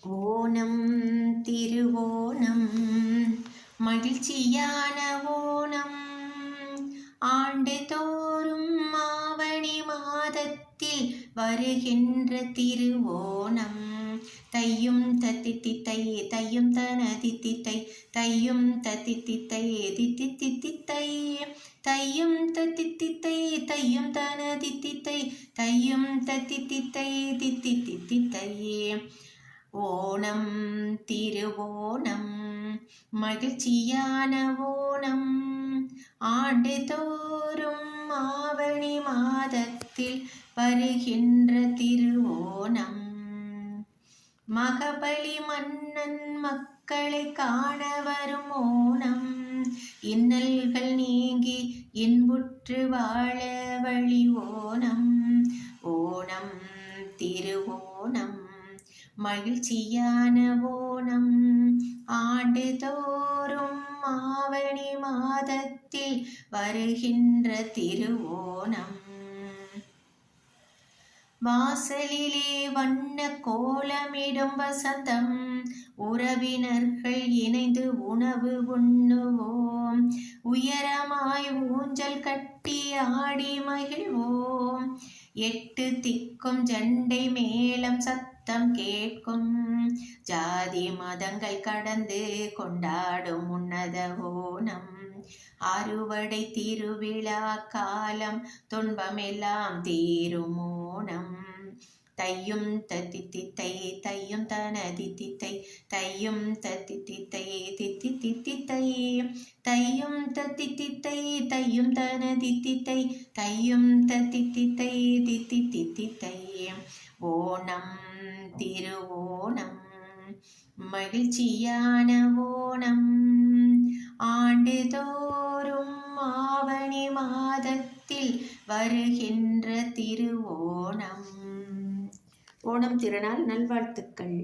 ஓணம் திருவோணம் மகிழ்ச்சியான ஓணம் ஆண்டுதோறும் ஆவணி மாதத்தில் வருகின்ற திருவோணம் தையும் தத்தித்தித்தை தையும் தனதித்தித்தை தையும் தத்தித்தித்தை தித்தித்தித்தை தையும் தத்தித்தித்தை தையும் தனதித்தித்தை தையும் தத்தித்தித்தை தித்தித்தித்தை ஓணம் திருவோணம் மகிழ்ச்சியான ஓணம் ஆண்டுதோறும் ஆவணி மாதத்தில் வருகின்ற திருவோணம் மகபலி மன்னன் மக்களை காண வரும் ஓணம் இன்னல்கள் நீங்கி இன்புற்று வாழ வழி ஓணம் ஓணம் திருவோணம் மகிழ்ச்சியான ஓணம் ஆண்டுதோறும் ஆவணி மாதத்தில் வருகின்ற திருவோணம் வாசலிலே வண்ண கோலமிடும் வசந்தம் உறவினர்கள் இணைந்து உணவு உண்ணுவோம் உயரமாய் ஊஞ்சல் கட்டி ஆடி மகிழ்வோம் எட்டு திக்கும் ஜண்டை மேளம் சத்தம் கேட்கும் ஜாதி மதங்கள் கடந்து கொண்டாடும் உன்னத ஓணம் அறுவடை திருவிழா காலம் துன்பமெல்லாம் தீரும் ஓணம் தையும் தத்தித்தித்தை தையும் தனதித்தித்தை தையும் தத்தித்தித்தை தித்தித்தித்தை தையும் தத்தித்தித்தை தையும் தனதித்தித்தை தையும் தத்தித்தித்தை தித்தித்தித்தை ஓணம் திருவோணம் மகிழ்ச்சியான ஓணம் ஆண்டுதோறும் ஆவணி மாதத்தில் வருகின்ற திருவோணம். ஓணம் திருநாள் நல்வாழ்த்துக்கள்.